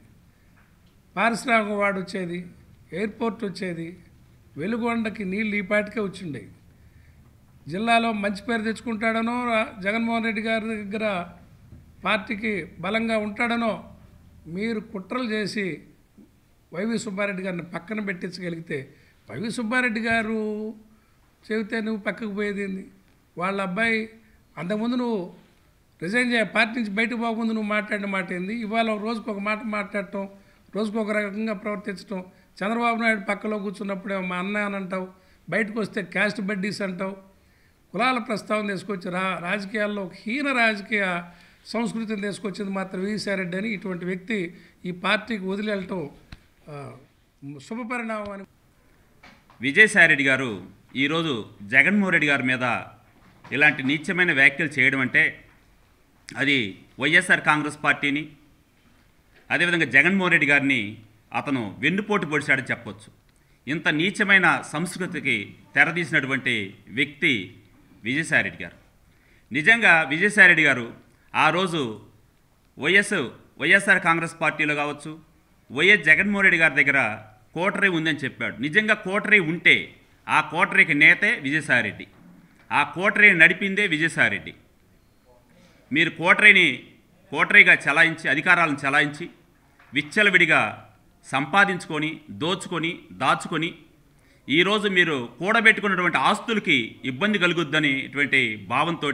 పారిశ్రామిక వాడు వచ్చేది, ఎయిర్పోర్ట్ వచ్చేది, వెలుగొండకి నీళ్ళు ఈ పాటికే వచ్చిండేవి. జిల్లాలో మంచి పేరు తెచ్చుకుంటాడనో, జగన్మోహన్ రెడ్డి గారి దగ్గర పార్టీకి బలంగా ఉంటాడనో మీరు కుట్రలు చేసి వైవి సుబ్బారెడ్డి గారిని పక్కన పెట్టించగలిగితే, వైవి సుబ్బారెడ్డి గారు చెబితే నువ్వు పక్కకు పోయేది, వాళ్ళ అబ్బాయి అంతకుముందు నువ్వు రిజైన్ చేయ పార్టీ నుంచి బయటకు పోకముందు నువ్వు మాట్లాడిన మాట ఏంది, ఇవాళ రోజుకు ఒక మాట మాట్లాడటం, రోజుకు ఒక రకంగా ప్రవర్తించడం, చంద్రబాబు నాయుడు పక్కలో కూర్చున్నప్పుడేమో మా అన్న అని అంటావు, బయటకు వస్తే క్యాస్ట్ బడ్డీస్ అంటావు, కులాల ప్రస్తావన తీసుకొచ్చి రాజకీయాల్లో ఒక హీన రాజకీయ సంస్కృతిని తీసుకొచ్చింది మాత్రం విజయసాయిరెడ్డి అని ఇటువంటి వ్యక్తి ఈ పార్టీకి వదిలి వెళ్ళటం శుభపరిణామం అని. విజయసాయిరెడ్డి గారు ఈరోజు జగన్మోహన్ రెడ్డి గారి మీద ఇలాంటి నీచమైన వ్యాఖ్యలు చేయడం అంటే అది వైఎస్ఆర్ కాంగ్రెస్ పార్టీని, అదేవిధంగా జగన్మోహన్ రెడ్డి గారిని అతను వెన్నుపోటు పొడిచాడని చెప్పొచ్చు. ఇంత నీచమైన సంస్కృతికి తెరదీసినటువంటి వ్యక్తి విజయసాయిరెడ్డి గారు. నిజంగా విజయసాయిరెడ్డి గారు ఆ రోజు వైఎస్ఆర్ కాంగ్రెస్ పార్టీలో కావచ్చు, వైఎస్ జగన్మోహన్ రెడ్డి గారి దగ్గర కోటరీ ఉందని చెప్పాడు. నిజంగా కోటరీ ఉంటే ఆ కోటరీకి నేతే విజయసాయిరెడ్డి, ఆ కోటరీని నడిపిందే విజయసాయిరెడ్డి. మీరు కోటరీగా చలాయించి, అధికారాలను చలాయించి విచ్చలవిడిగా సంపాదించుకొని దోచుకొని దాచుకొని ఈరోజు మీరు కూడబెట్టుకున్నటువంటి ఆస్తులకి ఇబ్బంది కలుగుద్దనేటువంటి భావంతో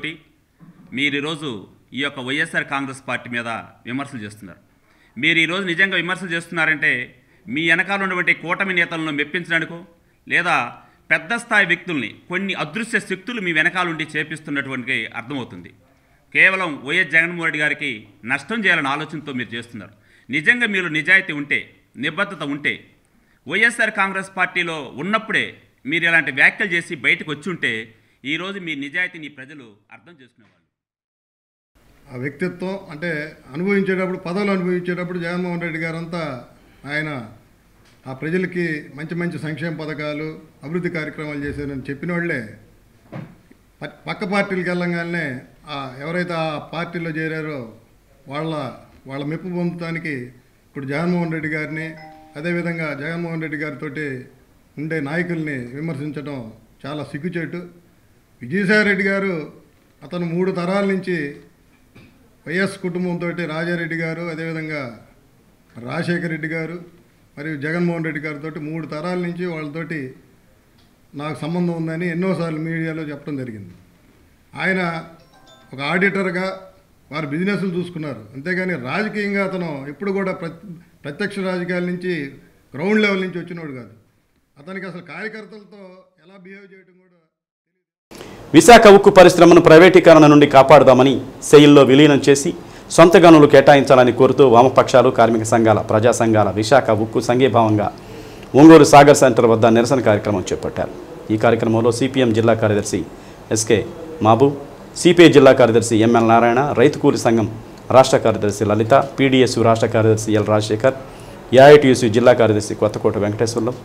మీరు ఈరోజు ఈ యొక్క వైఎస్ఆర్ కాంగ్రెస్ పార్టీ మీద విమర్శలు చేస్తున్నారు. మీరు ఈరోజు నిజంగా విమర్శలు చేస్తున్నారంటే మీ వెనకాల ఉన్నటువంటి కూటమి నేతలను మెప్పించడానికో లేదా పెద్ద స్థాయి వ్యక్తుల్ని కొన్ని అదృశ్య శక్తులు మీ వెనకాల ఉండి చేపిస్తున్నటువంటి అర్థమవుతుంది. కేవలం వైఎస్ జగన్మోహన్ రెడ్డి గారికి నష్టం చేయాలనే ఆలోచనతో మీరు చేస్తున్నారు. నిజంగా మీరు నిజాయితీ ఉంటే, నిబద్ధత ఉంటే, వైఎస్ఆర్ కాంగ్రెస్ పార్టీలో ఉన్నప్పుడే మీరు ఇలాంటి వ్యాఖ్యలు చేసి బయటకు వచ్చి ఉంటే ఈరోజు మీ నిజాయితీని ప్రజలు అర్థం చేసుకునేవాళ్ళు. ఆ వ్యక్తిత్వం అంటే అనుభవించేటప్పుడు, పదవులు అనుభవించేటప్పుడు జగన్మోహన్ రెడ్డి గారంతా ఆయన ఆ ప్రజలకి మంచి మంచి సంక్షేమ పథకాలు, అభివృద్ధి కార్యక్రమాలు చేశారని చెప్పిన వాళ్ళే పక్క పార్టీలకు వెళ్ళగానే ఎవరైతే ఆ పార్టీలో చేరారో వాళ్ళ మెప్పు పొందడానికి ఇప్పుడు జగన్మోహన్ రెడ్డి గారిని, అదేవిధంగా జగన్మోహన్ రెడ్డి గారితో ఉండే నాయకుల్ని విమర్శించడం చాలా సిగ్గుచేటు. విజయసాయి రెడ్డి గారు అతను 3 తరాల నుంచి వైఎస్ కుటుంబంతో రాజారెడ్డి గారు, అదేవిధంగా రాజశేఖర రెడ్డి గారు మరియు జగన్మోహన్ రెడ్డి గారితో 3 తరాల నుంచి వాళ్ళతోటి నాకు సంబంధం ఉందని ఎన్నోసార్లు మీడియాలో చెప్పడం జరిగింది. ఆయన ఒక ఆడిటర్గా వారు బిజినెస్లు చూసుకున్నారు, అంతేగాని రాజకీయంగా అతను ఎప్పుడు కూడా ప్రత్యక్ష రాజకీయాల నుంచి గ్రౌండ్ లెవెల్ నుంచి వచ్చినోడు కాదు. అతనికి అసలు కార్యకర్తలతో ఎలా బిహేవ్ చేయడం కూడా. విశాఖ ఉక్కు పరిశ్రమను ప్రైవేటీకరణ నుండి కాపాడుదామని సెయిల్లో విలీనం చేసి సొంత గనులు కేటాయించాలని కోరుతూ వామపక్షాలు, కార్మిక సంఘాల, ప్రజా సంఘాల విశాఖ ఉక్కు సంఘీభావంగా ఒంగోలు సాగర్ సెంటర్ వద్ద నిరసన కార్యక్రమం చేపట్టారు. ఈ కార్యక్రమంలో సిపిఎం జిల్లా కార్యదర్శి ఎస్కే మహబూబ్, సిపిఐ జిల్లా కార్యదర్శి ఎంఎల్ నారాయణ, రైతు కూలి సంఘం రాష్ట్ర కార్యదర్శి లలిత, పీడీఎస్ రాష్ట్ర కార్యదర్శి ఎల్ రాజశేఖర్, ఏఐటీయూసీ జిల్లా కార్యదర్శి కొత్తకోట వెంకటేశ్వరరావు,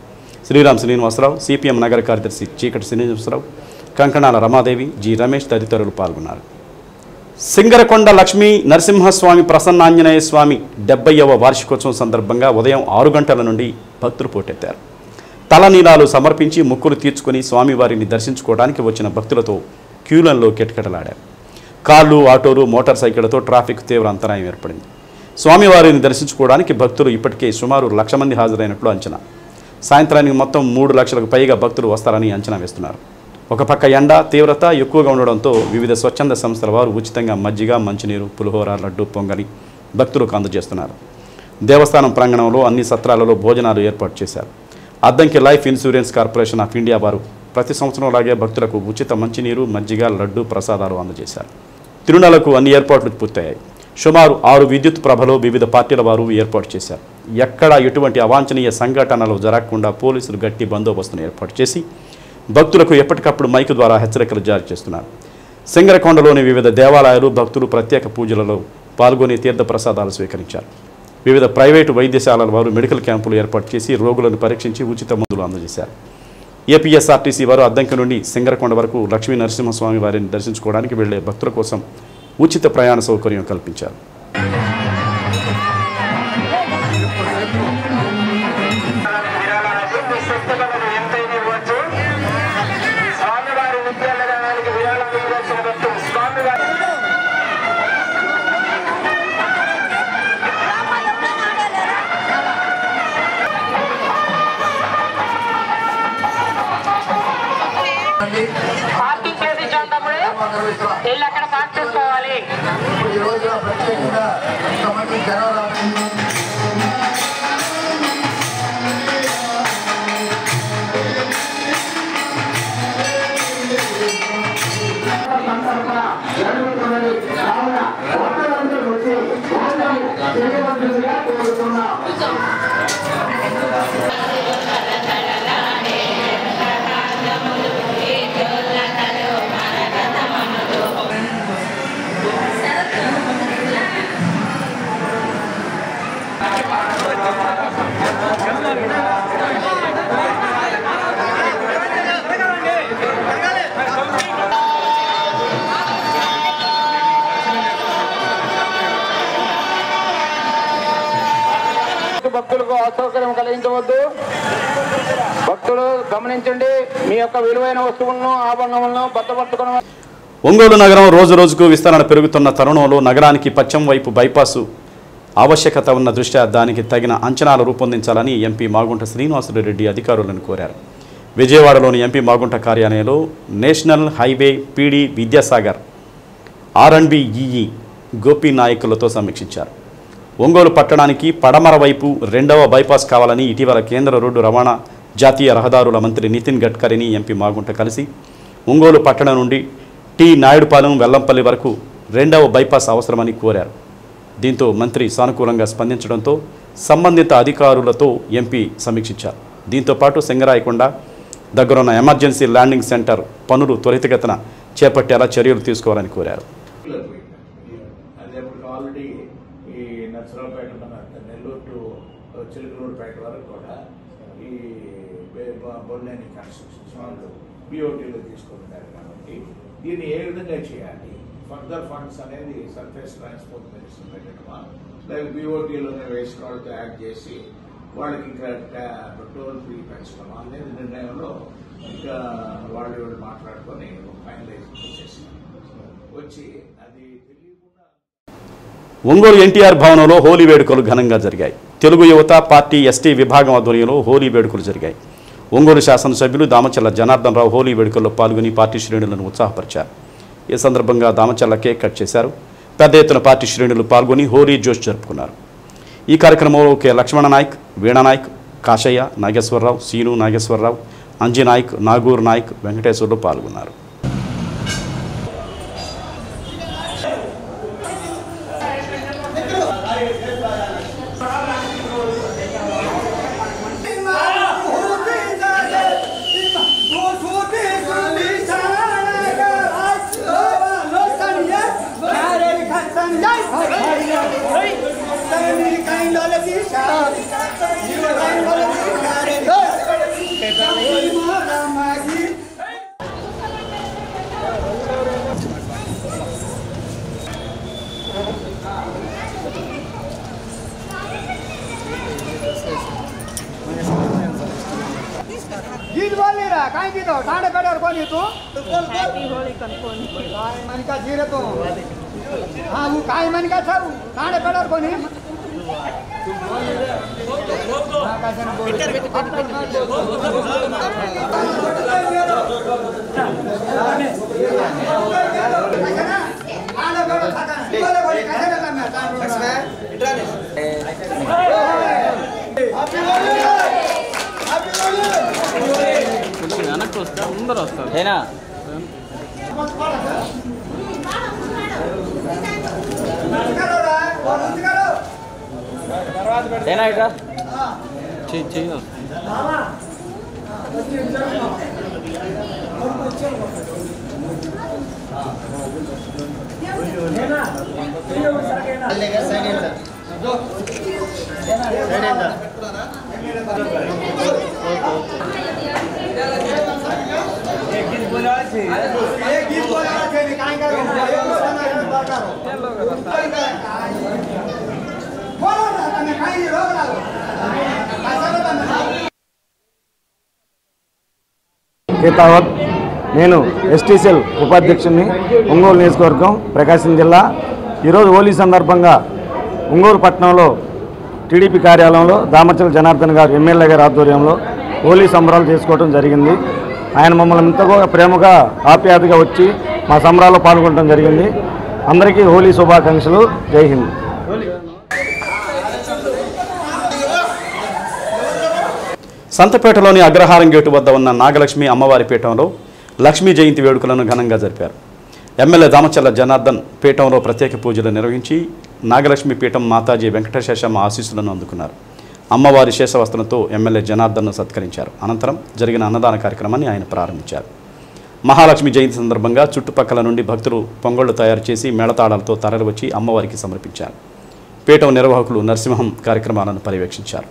శ్రీరామ్ శ్రీనివాసరావు, సిపిఎం నగర కార్యదర్శి చీకటి శ్రీనివాసరావు, కంకణాల రమాదేవి, జి రమేష్ తదితరులు పాల్గొన్నారు. సింగరకొండ లక్ష్మీ నరసింహస్వామి ప్రసన్నాంజనేయ స్వామి 70వ వార్షికోత్సవం సందర్భంగా ఉదయం 6 గంటల నుండి భక్తులు పోటెత్తారు. తలనీలాలు సమర్పించి మొక్కులు తీర్చుకుని స్వామివారిని దర్శించుకోవడానికి వచ్చిన భక్తులతో క్యూలన్లో కిటకిటలాడారు. కార్లు, ఆటోలు, మోటార్ సైకిళ్లతో ట్రాఫిక్ తీవ్ర అంతరాయం ఏర్పడింది. స్వామివారిని దర్శించుకోవడానికి భక్తులు ఇప్పటికే సుమారు 1,00,000 మంది హాజరైనట్లు అంచనా. సాయంత్రానికి మొత్తం 3 లక్షలకు పైగా భక్తులు వస్తారని అంచనా వేస్తున్నారు. ఒక పక్క ఎండ తీవ్రత ఎక్కువగా ఉండడంతో వివిధ స్వచ్ఛంద సంస్థల వారు ఉచితంగా మజ్జిగ, మంచినీరు, పులిహోర, లడ్డు, పొంగలి భక్తులకు అందజేస్తున్నారు. దేవస్థానం ప్రాంగణంలో అన్ని సత్రాలలో భోజనాలు ఏర్పాటు చేశారు. Addanki life insurance corporation of India వారు ప్రతి సంవత్సరం లాగే భక్తులకు ఉచిత మంచినీరు, మజ్జిగ, లడ్డు, ప్రసాదాలు అందజేశారు. తిరునాళ్లకు అన్ని ఏర్పాట్లు పూర్తయ్యాయి. సుమారు 6 విద్యుత్ ప్రభలో వివిధ పార్టీల వారు ఏర్పాటు చేశారు. ఎక్కడా ఎటువంటి అవాంఛనీయ సంఘటనలు జరగకుండా పోలీసులు గట్టి బందోబస్తును ఏర్పాటు చేసి భక్తులకు ఎప్పటికప్పుడు మైకు ద్వారా హెచ్చరికలు జారీ చేస్తున్నారు. సింగరకొండలోని వివిధ దేవాలయాలు భక్తులు ప్రత్యేక పూజలలో పాల్గొని తీర్థ ప్రసాదాలు స్వీకరించారు. వివిధ ప్రైవేటు వైద్యశాలల వారు మెడికల్ క్యాంపులు ఏర్పాటు చేసి రోగులను పరీక్షించి ఉచిత మందులు అందజేశారు. ఏపీఎస్ఆర్టీసీ వారు అద్దంకి నుండి సింగరకొండ వరకు లక్ష్మీ నరసింహస్వామి వారిని దర్శించుకోవడానికి వెళ్లే భక్తుల కోసం ఉచిత ప్రయాణ సౌకర్యం కల్పించారు. పార్కింగ్ చేసి ఇచ్చాం తమ్ముడు, వెళ్ళి అక్కడ పార్క్ చేసుకోవాలి. ఈరోజు ప్రత్యేకంగా ఇంతమంది జనాలు భక్తులకు అసౌకర్యం కలిగించవద్దు. భక్తులు గమనించండి, మీ యొక్క విలువైన వస్తువులను, ఆభరణములను భద్రపరచుకున్న. ఒంగోలు నగరం రోజు రోజుకు విస్తరణ పెరుగుతున్న తరుణంలో నగరానికి పశ్చిమ వైపు బైపాసు ఆవశ్యకత ఉన్న దృష్ట్యా దానికి తగిన అంచనాలు రూపొందించాలని ఎంపీ మాగుంట శ్రీనివాసులరెడ్డి అధికారులను కోరారు. విజయవాడలోని ఎంపీ మాగుంట కార్యాలయంలో national highway PD Vidyasagar R&B EE Gopi నాయకులతో సమీక్షించారు. ఒంగోలు పట్టణానికి పడమర వైపు 2వ బైపాస్ కావాలని ఇటీవల కేంద్ర రోడ్డు రవాణా జాతీయ రహదారుల మంత్రి నితిన్ గడ్కరీని ఎంపీ మాగుంట కలిసి ఒంగోలు పట్టణం నుండి టి నాయుడుపాలెం వెల్లంపల్లి వరకు 2వ బైపాస్ అవసరమని కోరారు. దీంతో మంత్రి సానుకూలంగా స్పందించడంతో సంబంధిత అధికారులతో ఎంపీ సమీక్షించారు. దీంతో పాటు సింగరాయకొండ దగ్గరున్న ఎమర్జెన్సీ ల్యాండింగ్ సెంటర్ పనులు త్వరితగతిన చేపట్టేలా చర్యలు తీసుకోవాలని కోరారు. ఆల్రెడీ ఈ నర్సరావుపేట మన నెల్లూరు టు చిలుకలూరుపేట వరకు కూడా ఈ బొల్లేని కన్స్ట్రక్షన్స్ వాళ్ళు BOTలో తీసుకుంటున్నారు కాబట్టి దీన్ని ఏ విధంగా చేయాలి, ఫర్దర్ ఫండ్స్ అనేది సర్ఫేస్ ట్రాన్స్పోర్ట్ మినిస్టర్ పెట్టడమా లేక BOTలోనే వేసిన వాళ్ళతో యాడ్ చేసి వాళ్ళకి ఇంకా టోల్ ఫ్రీ పెంచడమా అనేది నిర్ణయంలో ఇంకా వాళ్ళు మాట్లాడుకొని ఫైనలైజ్ చేసి వచ్చి అది ఒంగోలు ఎన్టీఆర్ భవనంలో హోలీ వేడుకలు ఘనంగా జరిగాయి. తెలుగు యువత పార్టీ ఎస్టీ విభాగం ఆధ్వర్యంలో హోలీ వేడుకలు జరిగాయి. ఒంగోలు శాసనసభ్యులు దామచల్ల జనార్దన్ రావు హోలీ వేడుకల్లో పాల్గొని పార్టీ శ్రేణులను ఉత్సాహపరిచారు. ఈ సందర్భంగా దామచల్ల కేక్ కట్ చేశారు. పెద్ద ఎత్తున పార్టీ శ్రేణులు పాల్గొని హోలీ జోష్ జరుపుకున్నారు. ఈ కార్యక్రమంలో కె లక్ష్మణ నాయక్, వీణా నాయక్, కాశయ్య, నాగేశ్వరరావు, సీను నాగేశ్వరరావు, అంజీ నాయక్, నాగూర్ నాయక్, వెంకటేశ్వర్లు పాల్గొన్నారు. गीत बोल नहीं रहा कहीं गीत हो ठाणे पेड़ और कौन तू हैप्पी होली कौन काय मन का जीरे तो हां वो काय मन का था ठाणे पेड़ और कौन వెనక్కి వస్తా ముందర వస్తారు ఏనా ఏనా ఇట్రా చెయ్యి కేతావత్ నేను ఎస్టీసీఎల్ ఉపాధ్యక్షుడిని ఒంగోలు నియోజకవర్గం ప్రకాశం జిల్లా. ఈరోజు హోలీ సందర్భంగా ఒంగోలు పట్టణంలో టీడీపీ కార్యాలయంలో దామచల్ల జనార్దన్ గారు ఎమ్మెల్యే గారి ఆధ్వర్యంలో హోలీ సంబరాలు చేసుకోవడం జరిగింది. ఆయన మమ్మల్ని ఎంతగా ప్రేమగా ఆప్యాయతగా వచ్చి మా సంబరాల్లో పాల్గొనడం జరిగింది. అందరికీ హోలీ శుభాకాంక్షలు. జై హింద్. సంతపేటలోని అగ్రహారం గేటు వద్ద ఉన్న నాగలక్ష్మి అమ్మవారి పీఠంలో లక్ష్మీ జయంతి వేడుకలను ఘనంగా జరిపారు. ఎమ్మెల్యే దామచల్ల జనార్దన్ పీఠంలో ప్రత్యేక పూజలు నిర్వహించి నాగలక్ష్మి పీఠం మాతాజీ వెంకటశేషమ్మ ఆశీస్సులను అందుకున్నారు. అమ్మవారి శేషవస్త్రంతో ఎమ్మెల్యే జనార్దన్ను సత్కరించారు. అనంతరం జరిగిన అన్నదాన కార్యక్రమాన్ని ఆయన ప్రారంభించారు. మహాలక్ష్మి జయంతి సందర్భంగా చుట్టుపక్కల నుండి భక్తులు పొంగళ్లు తయారు చేసి మేళతాళాలతో తరలివచ్చి అమ్మవారికి సమర్పించారు. పీఠం నిర్వాహకులు నరసింహం కార్యక్రమాలను పర్యవేక్షించారు.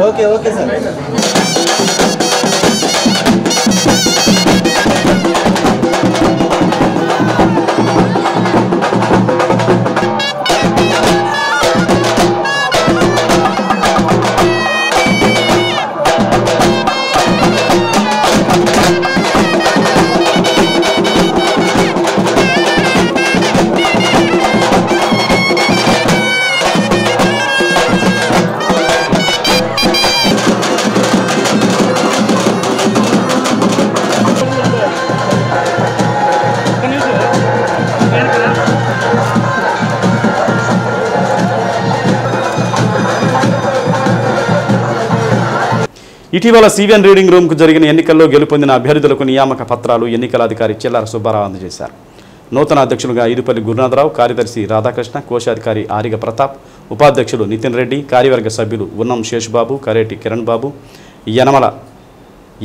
Okay okay sir. ఇటీవల సివిఎన్ రీడింగ్ రూమ్కు జరిగిన ఎన్నికల్లో గెలుపొందిన అభ్యర్థులకు నియామక పత్రాలు ఎన్నికల అధికారి చిల్లార సుబ్బారావు అందజేశారు. నూతన అధ్యక్షులుగా ఐదుపల్లి గురునాథరావు, కార్యదర్శి రాధాకృష్ణ, కోశాధికారి ఆరిగ ప్రతాప్, ఉపాధ్యక్షులు నితిన్ రెడ్డి, కార్యవర్గ సభ్యులు ఉన్నం శేషుబాబు, కరేటి కిరణ్ బాబు,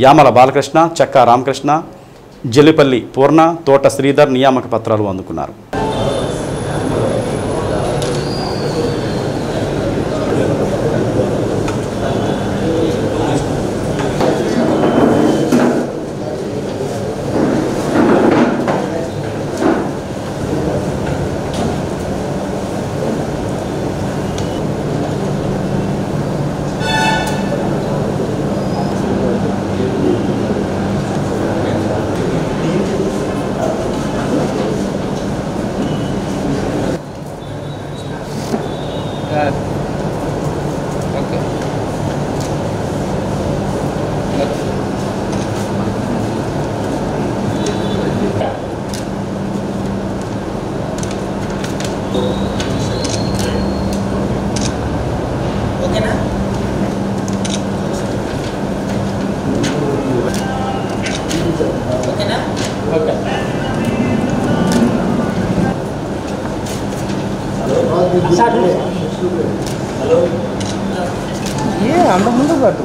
యామల బాలకృష్ణ, చక్కా రామకృష్ణ, జల్లిపల్లి పూర్ణ, తోట శ్రీధర్ నియామక పత్రాలు అందుకున్నారు. అంత ముందు పట్టు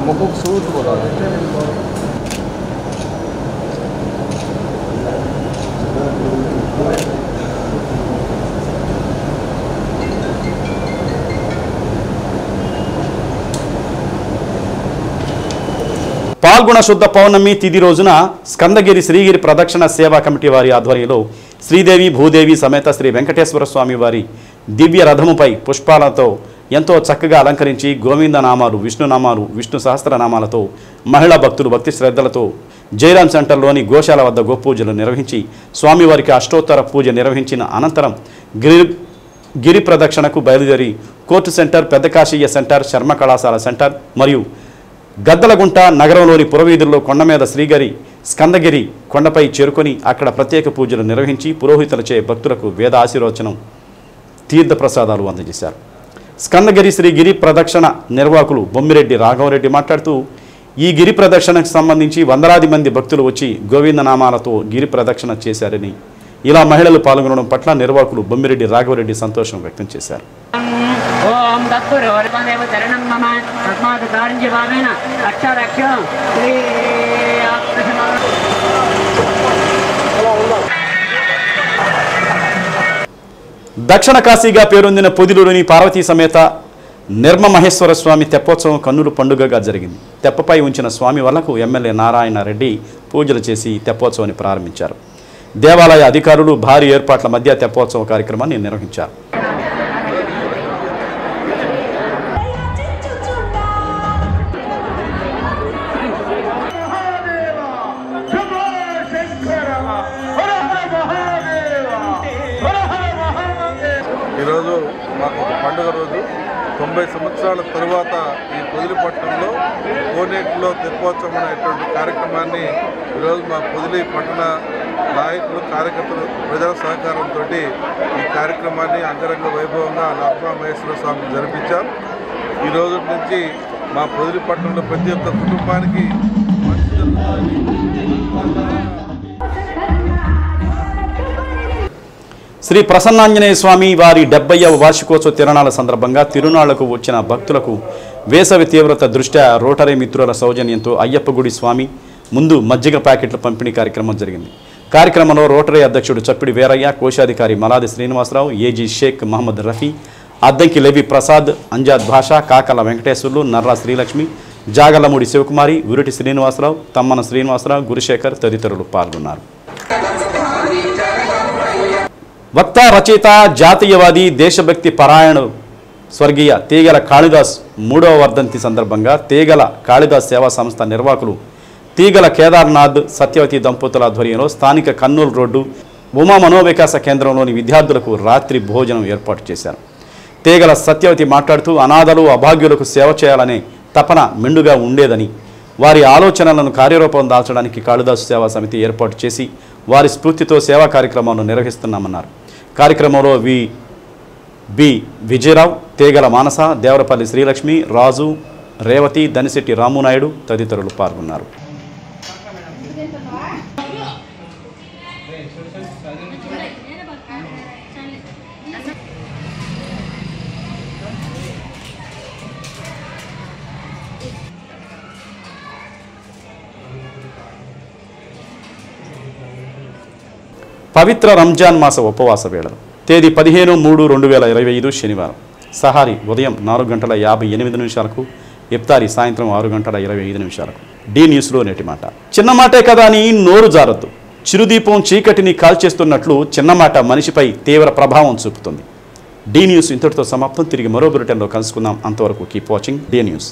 ముక్కు సూట్ కూడా పాల్గొన శుద్ధ పౌర్ణమి తిథి రోజున స్కందగిరి శ్రీగిరి ప్రదక్షిణ సేవా కమిటీ వారి ఆధ్వర్యంలో శ్రీదేవి భూదేవి సమేత శ్రీ వెంకటేశ్వర స్వామి వారి దివ్య రథముపై పుష్పాలతో ఎంతో చక్కగా అలంకరించి గోవిందనామాలు, విష్ణునామాలు, విష్ణు సహస్రనామాలతో మహిళా భక్తులు భక్తి శ్రద్ధలతో జైరాం సెంటర్లోని గోశాల వద్ద గోపూజలు నిర్వహించి స్వామివారికి అష్టోత్తర పూజ నిర్వహించిన అనంతరం గిరి ప్రదక్షిణకు బయలుదేరి కోర్టు సెంటర్, పెద్ద కాశీయ సెంటర్, శర్మ కళాశాల సెంటర్ మరియు గద్దలగుంట నగరంలోని పురవీధుల్లో కొండ మీద శ్రీగిరి స్కందగిరి కొండపై చేరుకొని అక్కడ ప్రత్యేక పూజలు నిర్వహించి పురోహితులచే భక్తులకు వేద ఆశీర్వచనం, తీర్థప్రసాదాలు అందజేశారు. స్కందగిరి శ్రీ గిరి ప్రదక్షిణ నిర్వాహకులు బొమ్మిరెడ్డి రాఘవరెడ్డి మాట్లాడుతూ ఈ గిరి ప్రదక్షిణకు సంబంధించి వందలాది మంది భక్తులు వచ్చి గోవిందనామాలతో గిరి ప్రదక్షిణ చేశారని, ఇలా మహిళలు పాల్గొనడం పట్ల నిర్వాహకులు బొమ్మిరెడ్డి రాఘవరెడ్డి సంతోషం వ్యక్తం చేశారు. ఓం దత్తురేవ చరణం మమ తస్మాత్ కారింజభావేన అక్షరక్ష శ్రీ దక్షిణ కాశీగా పేరొందిన పొదిలూరుని పార్వతీ సమేత నిర్మ మహేశ్వర స్వామి తెప్పోత్సవం కన్నుల పండుగగా జరిగింది. తెప్పపై ఉంచిన స్వామి వల్లకు ఎమ్మెల్యే నారాయణ రెడ్డి పూజలు చేసి తెప్పోత్సవాన్ని ప్రారంభించారు. దేవాలయ అధికారులు భారీ ఏర్పాట్ల మధ్య తెప్పోత్సవ కార్యక్రమాన్ని నిర్వహించారు. ఈరోజు మాకు ఒక పండుగ రోజు. 90 సంవత్సరాల తరువాత ఈ పొదిలిపట్నంలో కోనేటిలో తెప్పోత్సవం అనేటువంటి కార్యక్రమాన్ని ఈరోజు మా పొదిలి పట్టణ నాయకులు, కార్యకర్తలు, ప్రజల సహకారంతో ఈ కార్యక్రమాన్ని అంగరంగ వైభవంగా నర్మ మహేశ్వర స్వామి జరిపించాం. ఈ రోజు నుంచి మా పొదిలి పట్టణంలో ప్రతి ఒక్క కుటుంబానికి మంచి జరుగుతుంది. శ్రీ ప్రసన్నాంజనేయ స్వామి వారి 70వ వార్షికోత్సవ తిరునాళ్ల సందర్భంగా తిరునాళ్లకు వచ్చిన భక్తులకు వేసవి తీవ్రత దృష్ట్యా రోటరీ మిత్రుల సౌజన్యంతో అయ్యప్ప గుడి స్వామి ముందు మజ్జిగ ప్యాకెట్ల పంపిణీ కార్యక్రమం జరిగింది. కార్యక్రమంలో రోటరీ అధ్యక్షుడు చప్పిడి వీరయ్య, కోశాధికారి మలాది శ్రీనివాసరావు, ఏజీ షేక్ మహమ్మద్ రఫీ, అద్దంకి లెవి ప్రసాద్, అంజాద్ భాషా, కాకల వెంకటేశ్వర్లు, నర్రా శ్రీలక్ష్మి, జాగలమూడి శివకుమారి, ఉరుటి శ్రీనివాసరావు, తమ్మన శ్రీనివాసరావు, గురుశేఖర్ తదితరులు పాల్గొన్నారు. వక్త, రచయిత, జాతీయవాది, దేశభక్తి పరాయణుడు స్వర్గీయ తీగల కాళిదాస్ 3వ వర్ధంతి సందర్భంగా తీగల కాళిదాస్ సేవా సంస్థ నిర్వాహకులు తీగల కేదార్నాథ్ సత్యవతి దంపతుల ఆధ్వర్యంలో స్థానిక కర్నూలు రోడ్డు ఉమా మనోవికాస కేంద్రంలోని విద్యార్థులకు రాత్రి భోజనం ఏర్పాటు చేశారు. తీగల సత్యవతి మాట్లాడుతూ అనాథలు, అభాగ్యులకు సేవ చేయాలనే తపన మెండుగా ఉండేదని, వారి ఆలోచనలను కార్యరూపం దాల్చడానికి కాళిదాసు సేవా సమితి ఏర్పాటు చేసి వారి స్ఫూర్తితో సేవా కార్యక్రమాలను నిర్వహిస్తున్నామన్నారు. కార్యక్రమంలో బి విజయరావు, తీగల మానస, దేవరపల్లి శ్రీలక్ష్మి, రాజు, రేవతి, దనిశెట్టి రామునాయుడు తదితరులు పాల్గొన్నారు. పవిత్ర రంజాన్ మాస ఉపవాస వేళలు తేదీ 15/3/2025 శనివారం. సహారీ ఉదయం 4:58 ఇఫ్తారీ సాయంత్రం 6:25 డి న్యూస్లో నేటి మాట. చిన్న మాటే కదా అని నోరు జారద్దు. చిరుదీపం చీకటిని కాల్చేస్తున్నట్లు చిన్నమాట మనిషిపై తీవ్ర ప్రభావం చూపుతుంది. డి న్యూస్ ఇంతటితో సమాప్తం. తిరిగి మరో బులెటిన్లో కలుసుకుందాం. అంతవరకు కీప్ వాచింగ్ డి న్యూస్.